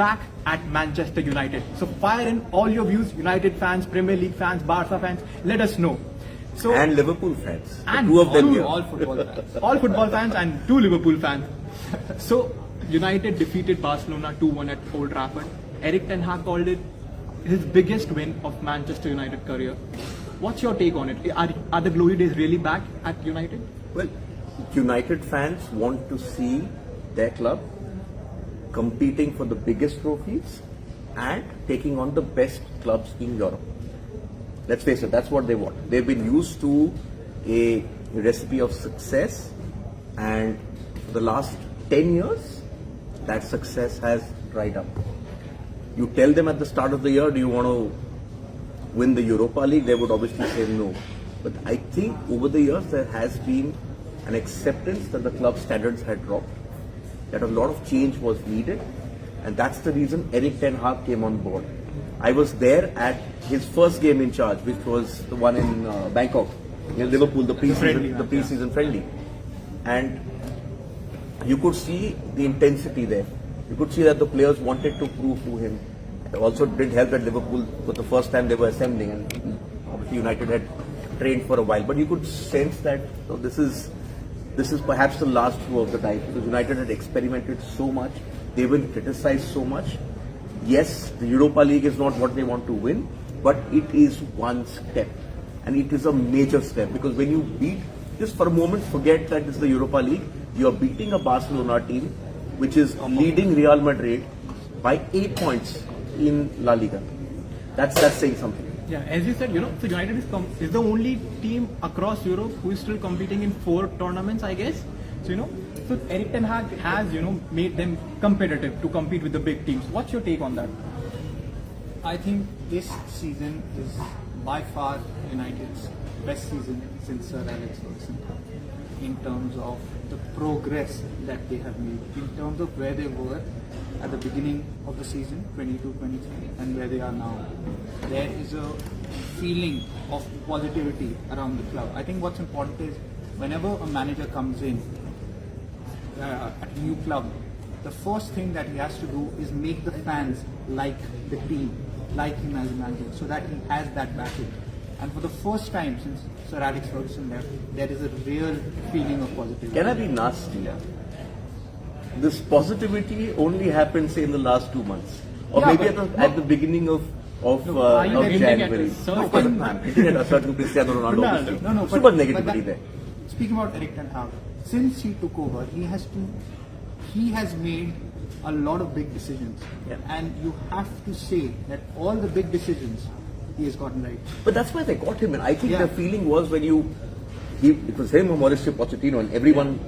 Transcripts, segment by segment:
back at Manchester United. So fire in all your views, United fans, Premier League fans, Barca fans, let us know. So, and Liverpool fans. And two of them all, here. all football fans. All football fans and 2 Liverpool fans. So United defeated Barcelona 2-1 at Old Trafford. Erik ten Hag called it his biggest win of Manchester United career. What's your take on it? Are the glory days really back at United? Well, United fans want to see their club competing for the biggest trophies and taking on the best clubs in Europe. Let's face it, that's what they want. They've been used to a recipe of success, and for the last 10 years, that success has dried up. You tell them at the start of the year, do you want to win the Europa League? They would obviously say no. But I think over the years, there has been an acceptance that the club standards had dropped, that a lot of change was needed, and that's the reason Erik ten Hag came on board. I was there at his first game in charge, which was the one in Bangkok, in Liverpool, the pre-season friendly. And you could see the intensity there. You could see that the players wanted to prove to him. It also did help that Liverpool, for the first time they were assembling, and obviously United had trained for a while. But you could sense that this is perhaps the last show of the die, because United had experimented so much, they've been criticized so much. Yes, the Europa League is not what they want to win, but it is one step, and it is a major step, because when you beat, just for a moment forget that it's the Europa League, you are beating a Barcelona team which is leading Real Madrid by 8 points in La Liga. That's saying something. Yeah, as you said, so United is the only team across Europe who is still competing in 4 tournaments, I guess. So so Erik ten Hag has made them competitive to compete with the big teams. What's your take on that? I think this season is by far United's best season since Sir Alex Ferguson, in terms of the progress that they have made, in terms of where they were at the beginning of the season, 22-23, and where they are now. There is a feeling of positivity around the club. I think what's important is whenever a manager comes in at a new club, the first thing that he has to do is make the fans like the team, like him as a manager, so that he has that backing. And for the first time since Sir Alex Ferguson left, there is a real feeling of positivity. Can I be nasty? This positivity only happened, say, in the last 2 months, or maybe at the beginning of January. I'm hitting at a certain Cristiano Ronaldo. No, so much negativity there. Speaking about Erik ten Hag, since he took over, he has made a lot of big decisions, and you have to say that all the big decisions he has gotten right. But that's why they got him, and I think the feeling was when it was him or Mauricio Pochettino, and everyone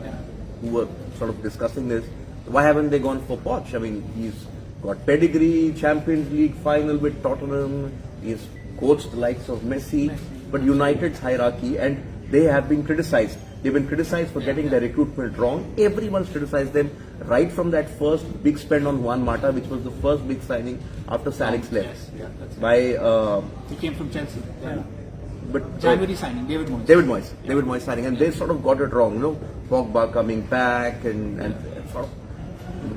who were sort of discussing this, why haven't they gone for Poch? I mean, he's got pedigree, Champions League final with Tottenham, he's coached the likes of Messi, but United's hierarchy, and they have been criticized. They've been criticized for getting their recruitment wrong. Everyone's criticized them, right from that first big spend on Juan Mata, which was the first big signing after Alex left. He came from Chelsea. But January signing, David Moyes signing, and they sort of got it wrong. Pogba coming back and sort of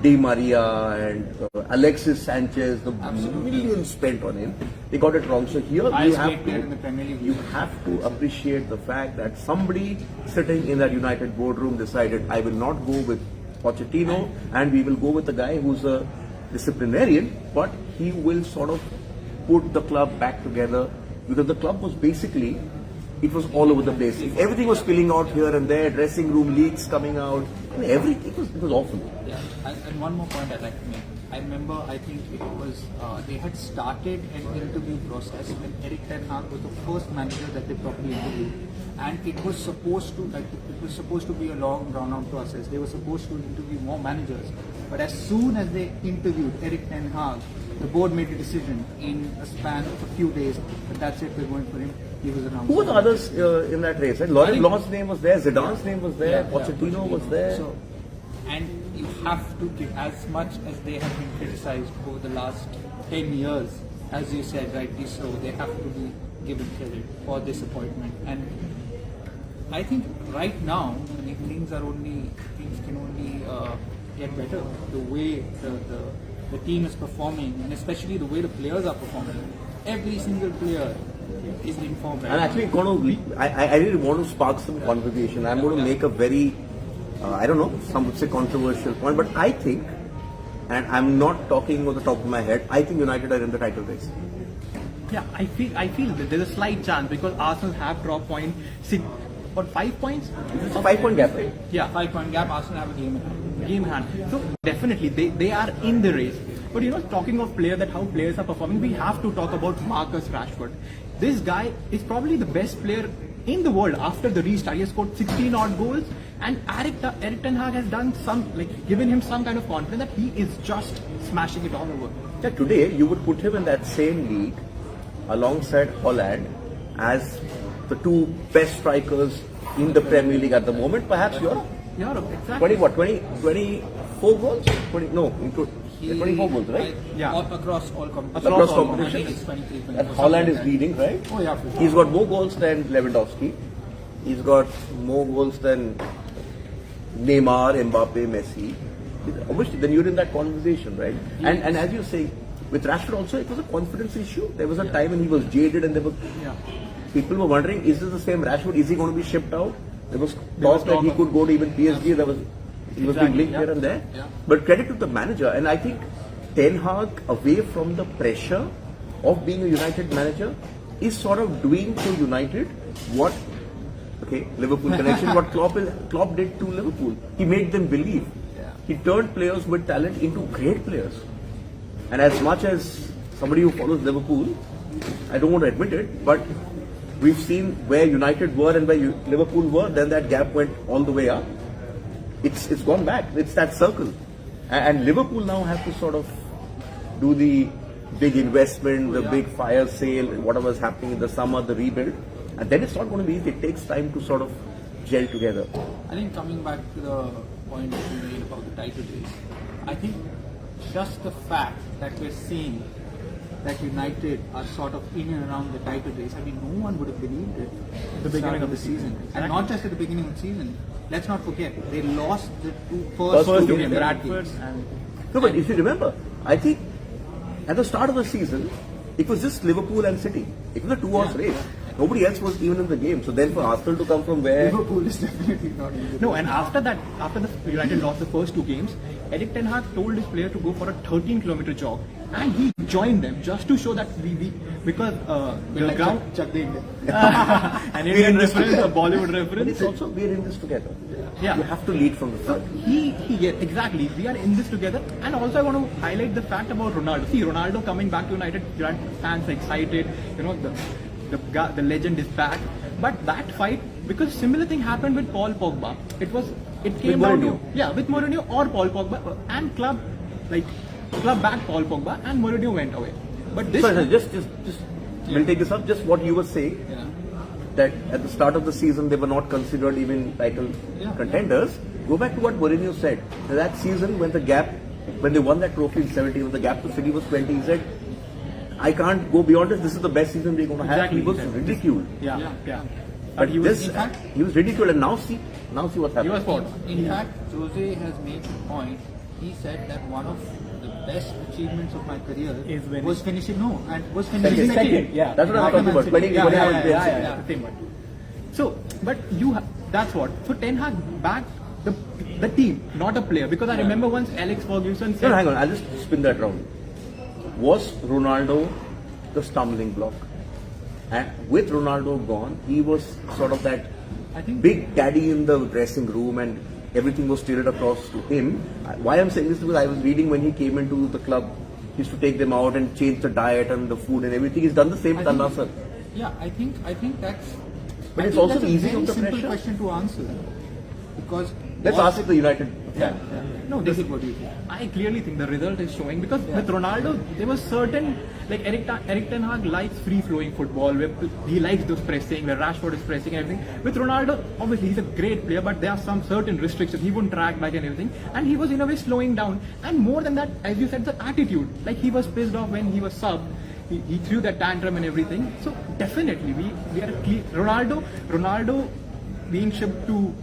Di Maria and Alexis Sanchez, the millions spent on him, they got it wrong. So here you have to appreciate the fact that somebody sitting in that United boardroom decided, I will not go with Pochettino, and we will go with a guy who's a disciplinarian, but he will sort of put the club back together, because the club was basically, it was all over the place. Everything was spilling out here and there, dressing room leaks coming out, everything. It was awful. Yeah, and one more point I'd like to make. I remember, I think it was, they had started an interview process when Erik ten Hag was the first manager that they properly interviewed. And it was supposed to be a long, drawn-out process. They were supposed to interview more managers. But as soon as they interviewed Erik ten Hag, the board made a decision in a span of a few days that that's it, we're going for him. He was announced. Who were the others in that race? Laurent Blanc's name was there, Zidane's name was there, Pochettino was there. So, and you have to give, as much as they have been criticized over the last 10 years, as you said rightly so, they have to be given credit for this appointment. And I think right now, things can only get better. The way the the team is performing, and especially the way the players are performing, every single player is informed. I'm actually going to, I really want to spark some conversation. I'm going to make a very, I don't know, some would say controversial point, but I think, and I'm not talking on the top of my head, I think United are in the title race. Yeah, I feel that there's a slight chance because Arsenal have dropped point, what, 5 points? It's a 5-point gap, right? Yeah, 5-point gap, Arsenal have a game in hand. So definitely they are in the race. But talking of players, that how players are performing, we have to talk about Marcus Rashford. This guy is probably the best player in the world after the restart. He has scored 16 odd goals, and Erik ten Hag has done given him some kind of confidence that he is just smashing it all over. Yeah, today you would put him in that same league alongside Holland as the two best strikers in the Premier League at the moment, perhaps Europe. Europe, exactly. 24 goals? 24 goals, right? Yeah. Across all competitions. Across competitions. It's 23, 24. And Holland is leading, right? Oh yeah, for sure. He's got more goals than Lewandowski. He's got more goals than Neymar, Mbappe, Messi. Obviously, then you're in that conversation, right? Yes. And as you say, with Rashford also, it was a confidence issue. There was a time when he was jaded and people were wondering, is this the same Rashford? Is he going to be shipped out? There was talk that he could go to even PSG. He was being linked here and there. Yeah. But credit to the manager. And I think Ten Hag, away from the pressure of being a United manager, is sort of doing to United what, Liverpool connection, what Klopp did to Liverpool. He made them believe. Yeah. He turned players with talent into great players. And as much as somebody who follows Liverpool, I don't want to admit it, but we've seen where United were and where Liverpool were, then that gap went all the way up. It's gone back. It's that circle. And Liverpool now have to sort of do the big investment, the big fire sale, whatever's happening in the summer, the rebuild. And then it's not going to be easy. It takes time to sort of gel together. I think coming back to the point that you made about the title race, I think just the fact that we're seeing that United are sort of in and around the title race, I mean, no one would have believed it at the beginning of the season. Exactly. And not just at the beginning of the season. Let's not forget, they lost the First first two games. games. Bradford and No, but if you remember, I think at the start of the season, it was just Liverpool and City. It was a two-horse race. Nobody else was even in the game. So then for Arsenal to come from where... Liverpool is definitely not in the no, and after the United lost the first two games, Erik ten Hag told his player to go for a 13-kilometer jog, and he joined them just to show that because the ground. An Indian reference, a Bollywood But reference. it's also, we are in this together. Yeah. You have to lead from the So front. exactly. We are in this together, and also I want to highlight the fact about Ronaldo. See, Ronaldo coming back to United, fans are excited. The legend is back. But that fight, because similar thing happened with Paul Pogba. It came down to with Mourinho or Paul Pogba, and club backed Paul Pogba, and Mourinho went away. But this Sorry, just we'll take this up. Just what you were saying. Yeah. That at the start of the season they were not considered even title contenders. Go back to what Mourinho said. That season when they won that trophy in 17, when the gap to City was 20, he said, I can't go beyond this. This is the best season we're going to have. Exactly, He was exactly. ridiculed. Yeah. But he was he was ridiculed, and now see what's happening. He was what? In fact, Jose has made the point. He said that one of the best achievements of my career was finishing second. Yeah, that's what I'm talking about. Winning the same one. So, but that's what. So Ten Hag backed the team, not a player. Because I remember once Alex Ferguson said. No, hang on. I'll just spin that round. Was Ronaldo the stumbling block? And with Ronaldo gone, he was sort of that big daddy in the dressing room, and everything was steered across to him. Why I'm saying this is because I was reading when he came into the club, he used to take them out and change the diet and the food and everything. He's done the same with Al Nassr. Yeah, I think that's. But it's also easy to of the simple pressure. question to answer, because Let's ask the United. No, this is what you think. I clearly think the result is showing, because with Ronaldo, there was certain, like Erik ten Hag likes free-flowing football, where he likes those pressing, where Rashford is pressing and everything. With Ronaldo, obviously he's a great player, but there are some certain restrictions. He wouldn't track back and everything, and he was in a way slowing down. And more than that, as you said, the attitude. Like he was pissed off when he was subbed. He threw that tantrum and everything. So definitely, we are clear. Ronaldo being shipped to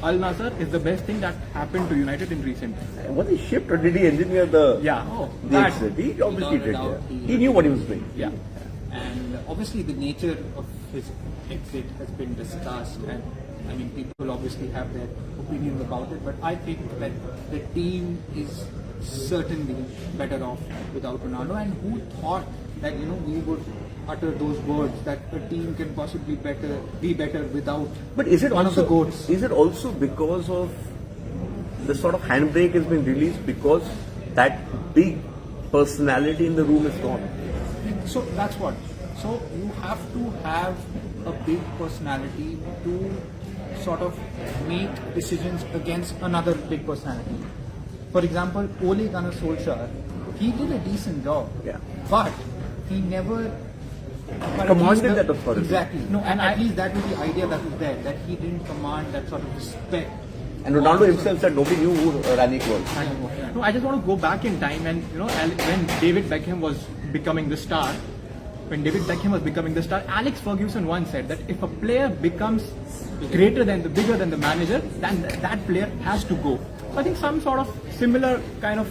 Al Nassr is the best thing that happened to United in recent times. Was he shipped or did he engineer the? Yeah. The That- exit? He obviously Without a did. doubt, Yeah. He knew what he was doing. Yeah. And obviously the nature of his exit has been discussed, and I mean people obviously have their opinions about it, but I think that the team is certainly better off without Ronaldo. And who thought that we would utter those words that a team can possibly be better without But is it one also of the goats? Is it also because of the sort of handbrake has been released because that big personality in the room is gone? So that's what. So you have to have a big personality to sort of make decisions against another big personality. For example, Ole Gunnar Solskjaer, he did a decent job, Yeah. but he never Commanded that authority. Exactly. No, and at least that was the idea that was there, that he didn't command that sort of respect. And Ronaldo himself said nobody knew who Ranić was. No, I just want to go back in time and when David Beckham was becoming the star, Alex Ferguson once said that if a player becomes bigger than the manager, then that player has to go. So I think some sort of similar kind of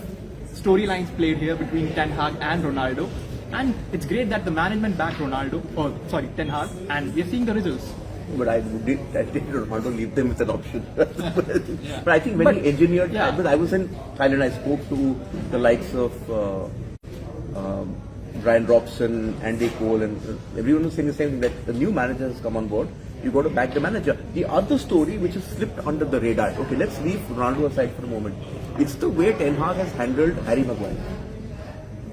storylines played here between Ten Hag and Ronaldo, and it's great that the management backed Ten Hag, and we are seeing the results. But I did Ronaldo leave them with an option. But I think when he engineered, but I was in Thailand, I spoke to the likes of Brian Robson, Andy Cole, and everyone was saying the same thing, that the new manager has come on board. You got to back the manager. The other story which has slipped under the radar, okay, let's leave Ronaldo aside for a moment. It's the way Ten Hag has handled Harry Maguire.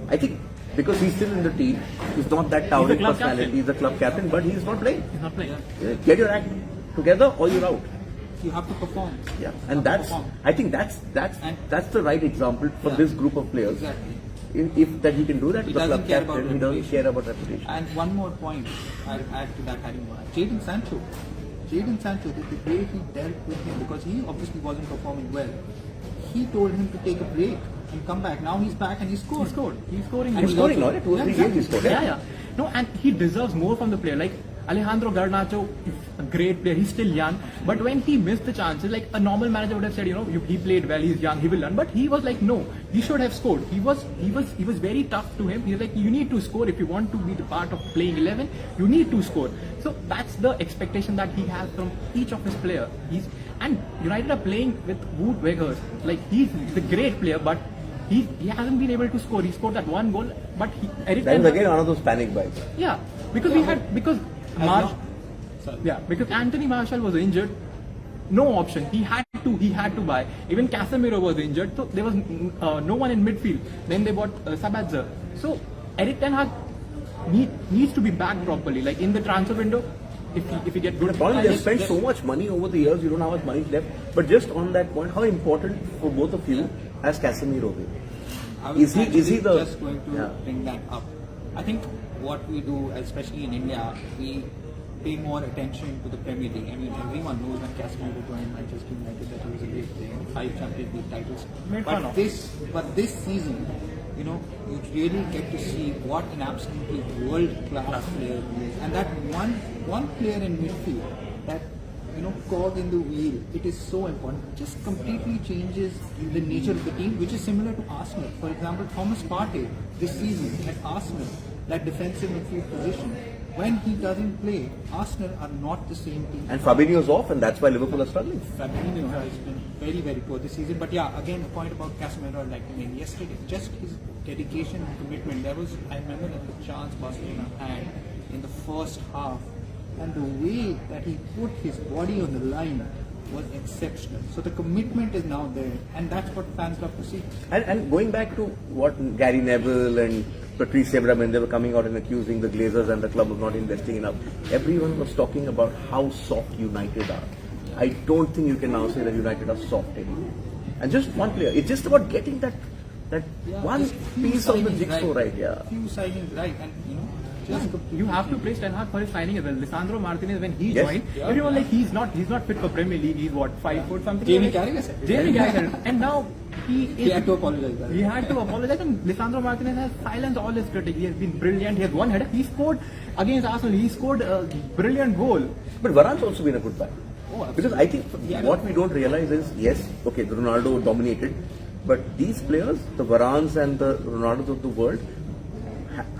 I think because he's still in the team, he's not that towering personality. captain. He's the club captain, but he's not playing. He's not playing. Get your act together or you're out. You have to perform. Yeah, and I think that's the right example for this group of players. Exactly. If that he can do that, He the doesn't club care captain, about he doesn't reputation. care about reputation. And one more point I'll add to that, Jadon Sancho, the way he dealt with him, because he obviously wasn't performing well, he told him to take a break and come back. Now he's back and he scored. He's scoring. He's scoring now, 2 or 3 games he scored. Yeah. No, and he deserves more from the player. Like Alejandro Garnacho is a great player. He's still young, but when he missed the chances, like a normal manager would have said, he played well, he's young, he will learn. But he was like, no, he should have scored. He was very tough to him. He's like, you need to score if you want to be the part of playing 11. You need to score. So that's the expectation that he has from each of his players. And United are playing with Wout Weghorst. Like he's a great player, but he hasn't been able to score. He scored that one goal, but Erik That was again one of those panic buys. Yeah, because because Anthony Martial was injured, no option. He had to buy. Even Casemiro was injured, so there was no one in midfield. Then they bought Sabitzer. So Erik Ten Hag needs to be backed properly. Like in the transfer window, if you get good. Probably they've spent so much money over the years, you don't know how much money is left. But just on that point, how important for both of you has Casemiro been? I was Is he the just going to bring that up. I think what we do, especially in India, we pay more attention to the Premier League. I mean, everyone knows when Casemiro joined Manchester United that he was a great player, 5 Champions League titles. But this season, you really get to see what an absolutely world-class player he is. And that one player in midfield, that cog in the wheel, it is so important. It just completely changes the nature of the team, which is similar to Arsenal. For example, Thomas Partey this season at Arsenal, that defensive midfield position, when he doesn't play, Arsenal are not the same team. and Fabinho's off, and that's why Liverpool are struggling. Fabinho has been very, very poor this season. But yeah, again, the point about Casemiro, like I mean, yesterday, just his dedication and commitment. I remember the chance Barcelona had in the first half, and the way that he put his body on the line was exceptional. So the commitment is now there, and that's what fans love to see. And going back to what Gary Neville and Patrice Evra, when they were coming out and accusing the Glazers and the club of not investing enough, everyone was talking about how soft United are. I don't think you can now say that United are soft anymore. And just one player, it's just about getting that one piece of the jigsaw right. Yeah. Few signings right, and You have to praise Ten Hag for his signing as well. Lisandro Martinez, when he joined, everyone like he's not fit for Premier League. He's what, 5 foot something. Jamie Carragher said. Jamie Carragher, and now he had to apologize. He had to apologize, and Lisandro Martinez has silenced all his critics. He has been brilliant. He has one header. He scored against Arsenal. He scored a brilliant goal. But Varane's also been a good buy. Oh, Because I think what we don't realize is, yes, okay, the Ronaldo dominated, but these players, the Varans and the Ronaldos of the world,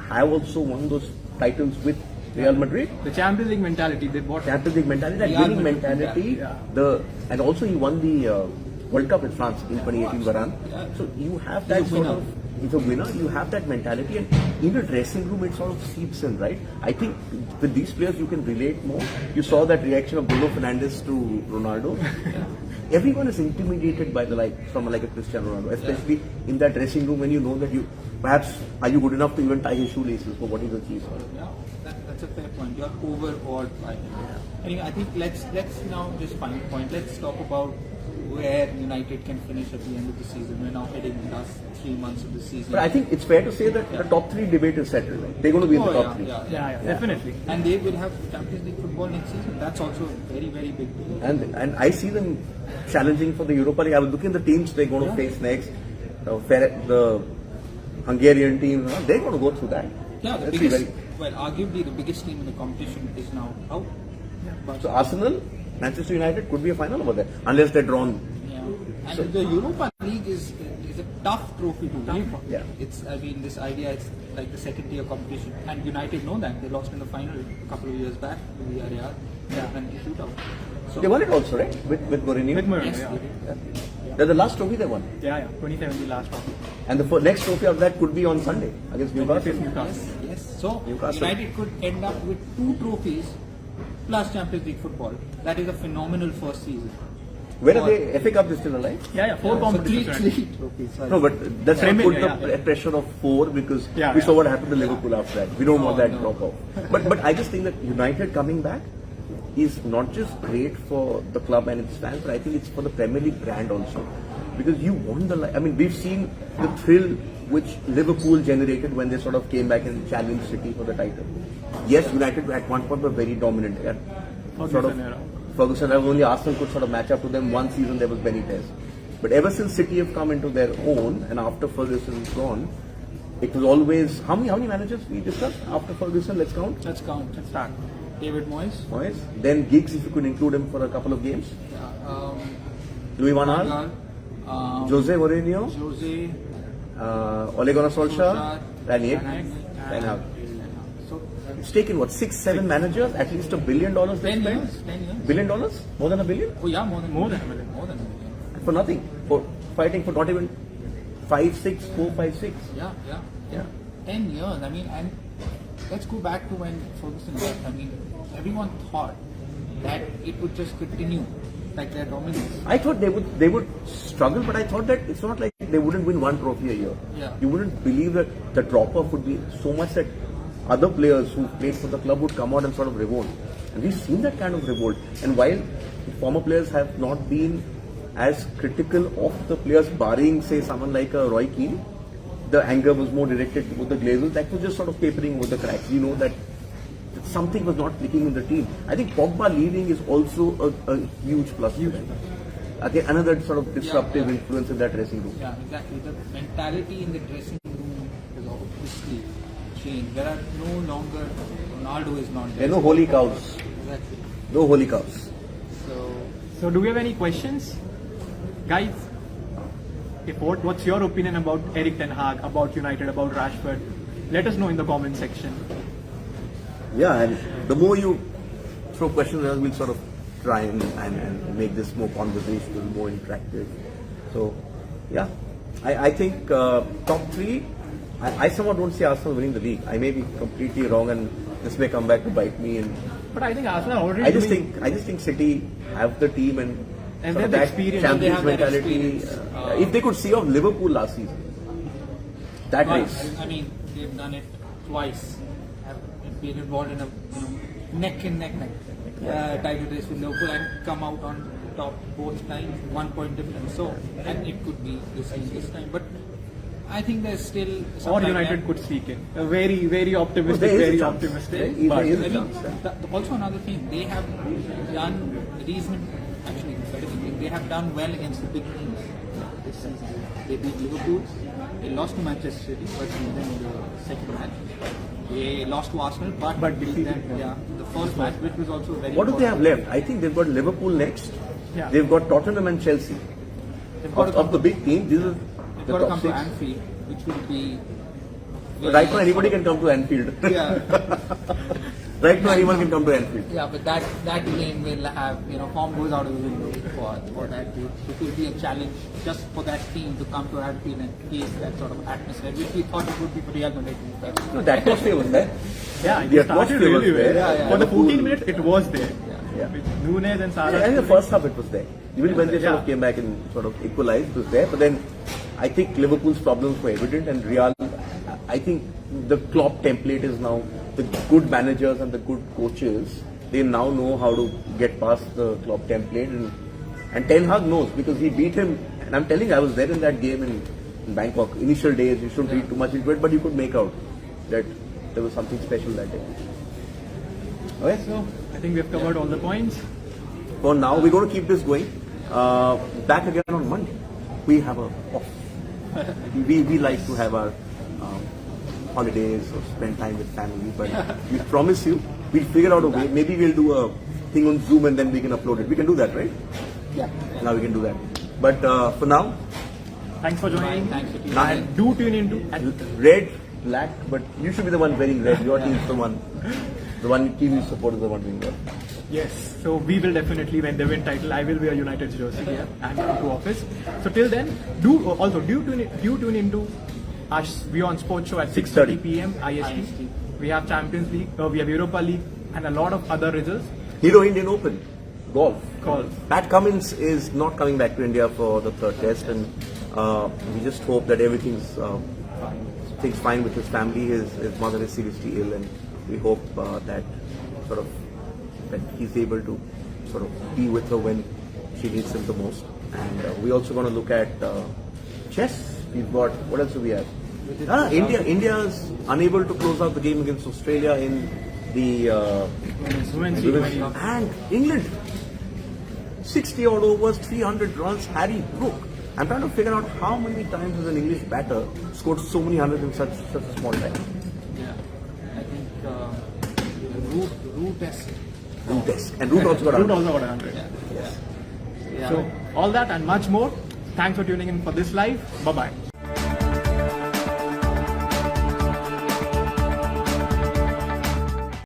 have also won those titles with Real Madrid. The Champions League mentality, they bought Champions League mentality, that Real winning Madrid, mentality, and also he won the World Cup with France in 2018 Varane. So you have that sort of, he's a winner, you have that mentality, and in the dressing room it sort of seeps in, right? I think with these players you can relate more. You saw that reaction of Bruno Fernandes to Ronaldo. Everyone is intimidated by from a Cristiano Ronaldo, especially in that dressing room when you know that perhaps are you good enough to even tie his shoelaces for what he's achieved. Yeah, that's a fair point. You're overawed by him. Anyway, I think let's now just find a point. Let's talk about where United can finish at the end of the season. We're now heading in the last 3 months of the season. But I think it's fair to say that the top 3 debate is settled. Right? They're going to be in the top 3. Yeah, definitely. And they will have Champions League football next season. That's also a very, very big deal. And I see them challenging for the Europa League. I was looking at the teams they're going to face next. The Hungarian team, they're going to go through that. Yeah, the biggest, arguably the biggest team in the competition is now out. So Arsenal, Manchester United could be a final over there, unless they're drawn. Yeah, and the Europa League is a tough trophy to win. Yeah. This idea is like the second tier competition, and United know that. They lost in the final a couple of years back to Villarreal. And shootout. So They won it also, right? With Mourinho. With Mourinho, yes, They're the last trophy they won. 2017 last trophy. And the next trophy of that could be on Sunday against Newcastle. Yes. So Newcastle. United could end up with 2 trophies plus Champions League football. That is a phenomenal first season. Where are they? FA Cup is still alive? 4 competitions. So 3 trophies. No, but that's not put the pressure of 4 because we saw what happened to Liverpool after that. We don't want that drop off. But I just think that United coming back is not just great for the club and its fans, but I think it's for the Premier League brand also. Because you won we've seen the thrill which Liverpool generated when they sort of came back and challenged City for the title. Yes, United at one point were very dominant. Ferguson era, only Arsenal could sort of match up to them. One season there was Benitez. But ever since City have come into their own, and after Ferguson's gone, it was always, how many managers we discussed after Ferguson? Let's count. Let's start. David Moyes. Then Giggs, if you could include him for a couple of games. Louis Van Gaal. Jose Mourinho. Ole Gunnar Solskjaer. Ten Hag. So it's taken 6-7 managers, at least $1 billion they 10 spent. years. $10 $1 billion? More than $1 billion? Oh yeah, more than More a than billion. More than a billion. For nothing. For fighting for not even 4, 5, 6. Yeah. 10 years. And let's go back to when Ferguson left. Everyone thought that it would just continue like their dominance. I thought they would struggle, but I thought that it's not like they wouldn't win 1 trophy a year. Yeah. You wouldn't believe that the drop-off would be so much that other players who played for the club would come out and sort of revolt. And we've seen that kind of revolt. And while former players have not been as critical of the players, barring, say, someone like Roy Keane, the anger was more directed toward the Glazers. That was just sort of papering over the cracks. You know that something was not clicking in the team. I think Pogba leaving is also a huge plus. Again, another sort of disruptive influence in that dressing room. Yeah, exactly. The mentality in the dressing room has obviously changed. There are no longer, Ronaldo is not there. There are no holy cows. Exactly. No holy cows. So do we have any questions? Guys, what's your opinion about Erik Ten Hag, about United, about Rashford? Let us know in the comment section. Yeah, and the more you throw questions around, we'll sort of try and make this more conversational, more interactive. So, yeah, I think top 3, I somehow don't see Arsenal winning the league. I may be completely wrong and this may come back to bite me. But I think Arsenal already. I just think City have the team and they sort have of the that experience. Champions They have that mentality. experience. If they could see off Liverpool last season, that race. They've done it twice. Have been involved in a neck and neck title race with Liverpool and come out on top both times, 1 point difference. So, and it could be this time. But I think there's still some Or United could sneak in. Very, very optimistic. There is a Very chance. optimistic. There is a I mean, chance. also another thing, they have done they have done well against the big teams this season. They beat Liverpool, They lost to Manchester City, but beat them in the second match. They lost to Arsenal, but beat them, the first match, which was also very What do they have important. left? I think they've got Liverpool next. Yeah. They've got Tottenham and Chelsea. They've got to come Of the big team, these are They've the got to top come to 6. Anfield, which will be. Right now, anybody can come to Anfield. Yeah. Right now, anyone can come to Anfield. Yeah, but that game will have, form goes out of the window for that game. It will be a challenge just for that team to come to Anfield and face that sort of atmosphere, which we thought it would be for Real Madrid. No, the atmosphere was there. Yeah, The it started atmosphere was really well. there. For the 14 minutes, it was there. Yeah. With Nunes and Salah. And in the first half, it was there. Even when they sort Yeah. of came back and sort of equalized, it was there. But then, I think Liverpool's problems were evident, and Real. I think the Klopp template is now the good managers and the good coaches. They now know how to get past the Klopp template, and Ten Hag knows because he beat him. And I'm telling you, I was there in that game in Bangkok. Initial days, you shouldn't read too much into it, but you could make out that there was something special that day. Okay. So, I think we've covered all the points. For now, we're going to keep this going. Back again on Monday. We have a off. we like to have our holidays or spend time with family, but we promise you, we'll figure out a way. Maybe we'll do a thing on Zoom and then we can upload it. We can do that, right? Yeah. Now we can do that. But for now, Thanks for joining. Thanks for tuning Now- And do tune into. red, black, but you should be the one wearing red. Your team's the one team you support is the one doing well. Yes, so we will definitely, when they win title, I will wear United's jersey here and come to office. So till then, do tune into our WION Sports Show at 6:30 p.m. IST. We have Champions League, we have Europa League, and a lot of other results. Hero Indian Open, golf. Golf. Pat Cummins is not coming back to India for the third test, and we just hope that everything's fine with his family. His mother is seriously ill, and we hope that he's able to sort of be with her when she needs him the most. And we're also going to look at chess. We've got, what else do we have? India's unable to close out the game against Australia in the Women's women's- T20. and England. 60 odd overs, 300 runs, Harry Brook. I'm trying to figure out how many times has an English batter scored so many hundreds in such a small time. Yeah. I think Root test. Root test. And Root also got Root 100. also got 100. Yeah. So all that and much more. Thanks for tuning in for this live. Bye bye.